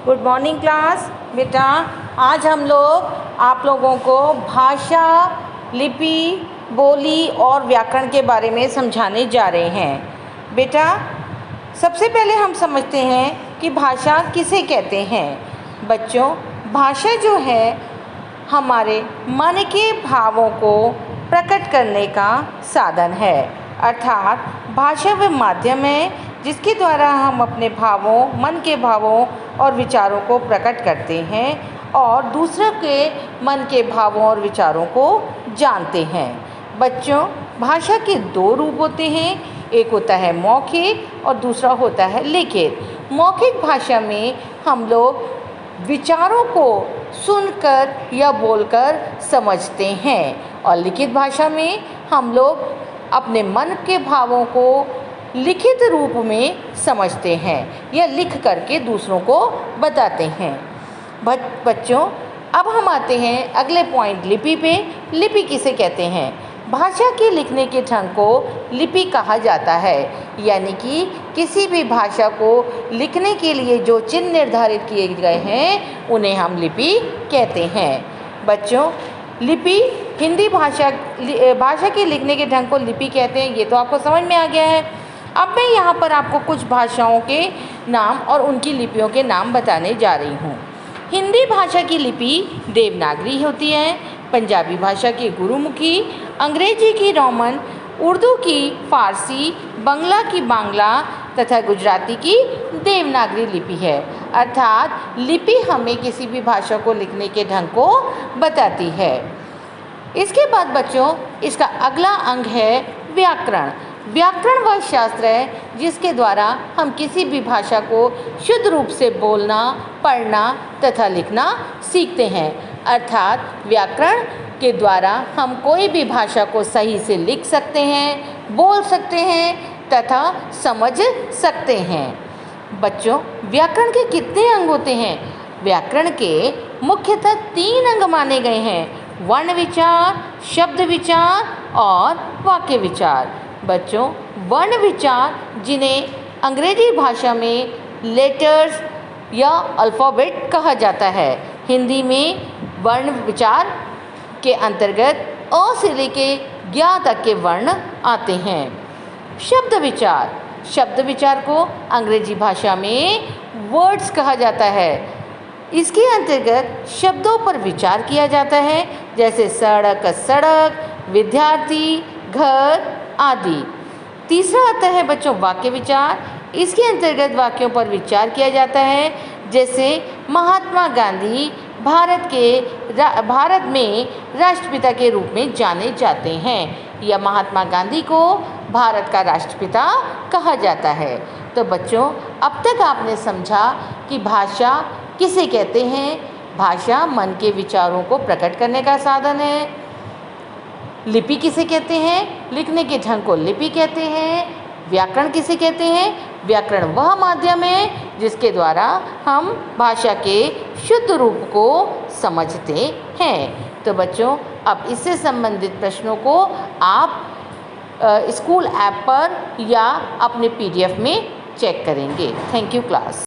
Good morning class. बेटा आज हम लोग आप लोगों को भाषा, लिपि, बोली और व्याकरण के बारे में समझाने जा रहे हैं। बेटा सबसे पहले हम समझते हैं कि भाषा किसे कहते हैं। बच्चों भाषा जो है हमारे मन के भावों को प्रकट करने का साधन है, अर्थात भाषा वह माध्यम है जिसके द्वारा हम अपने भावों, मन के भावों और विचारों को प्रकट करते हैं और दूसरों के मन के भावों और विचारों को जानते हैं। बच्चों भाषा के दो रूप होते हैं, एक होता है मौखिक और दूसरा होता है लिखित। मौखिक भाषा में हम लोग विचारों को सुनकर या बोलकर समझते हैं और लिखित भाषा में हम लोग अपने मन के भावों को लिखित रूप में समझते हैं या लिख करके दूसरों को बताते हैं। बच्चों अब हम आते हैं अगले पॉइंट लिपि पे। लिपि किसे कहते हैं? भाषा के लिखने के ढंग को लिपि कहा जाता है, यानी कि किसी भी भाषा को लिखने के लिए जो चिन्ह निर्धारित किए गए हैं उन्हें हम लिपि कहते हैं। बच्चों लिपि हिंदी भाषा के लिखने के ढंग को लिपि कहते हैं, ये तो आपको समझ में आ गया है। अब मैं यहाँ पर आपको कुछ भाषाओं के नाम और उनकी लिपियों के नाम बताने जा रही हूँ। हिंदी भाषा की लिपि देवनागरी होती है, पंजाबी भाषा की गुरुमुखी, अंग्रेजी की रोमन, उर्दू की फारसी, बंगला की बांग्ला तथा गुजराती की देवनागरी लिपि है। अर्थात लिपि हमें किसी भी भाषा को लिखने के ढंग को बताती है। इसके बाद बच्चों इसका अगला अंग है व्याकरण। व्याकरण वह शास्त्र है जिसके द्वारा हम किसी भी भाषा को शुद्ध रूप से बोलना, पढ़ना तथा लिखना सीखते हैं। अर्थात व्याकरण के द्वारा हम कोई भी भाषा को सही से लिख सकते हैं, बोल सकते हैं तथा समझ सकते हैं। बच्चों व्याकरण के कितने अंग होते हैं? व्याकरण के मुख्यतः 3 अंग माने गए हैं: वर्ण विचार, शब्द विचार और वाक्य विचार। बच्चों वर्ण विचार जिन्हें अंग्रेजी भाषा में लेटर्स या अल्फ़ाबेट कहा जाता है, हिंदी में वर्ण विचार के अंतर्गत अ से लेके ज्ञ तक के वर्ण आते हैं। शब्द विचार को अंग्रेजी भाषा में वर्ड्स कहा जाता है। इसके अंतर्गत शब्दों पर विचार किया जाता है, जैसे सड़क, विद्यार्थी, घर आदि। तीसरा आता है बच्चों वाक्य विचार। इसके अंतर्गत वाक्यों पर विचार किया जाता है, जैसे महात्मा गांधी भारत में राष्ट्रपिता के रूप में जाने जाते हैं या महात्मा गांधी को भारत का राष्ट्रपिता कहा जाता है। तो बच्चों अब तक आपने समझा कि भाषा किसे कहते हैं। भाषा मन के विचारों को प्रकट करने का साधन है। लिपि किसे कहते हैं? लिखने के ढंग को लिपि कहते हैं। व्याकरण किसे कहते हैं? व्याकरण वह माध्यम है जिसके द्वारा हम भाषा के शुद्ध रूप को समझते हैं। तो बच्चों अब इससे संबंधित प्रश्नों को आप स्कूल ऐप पर या अपने PDF में चेक करेंगे। Thank you class.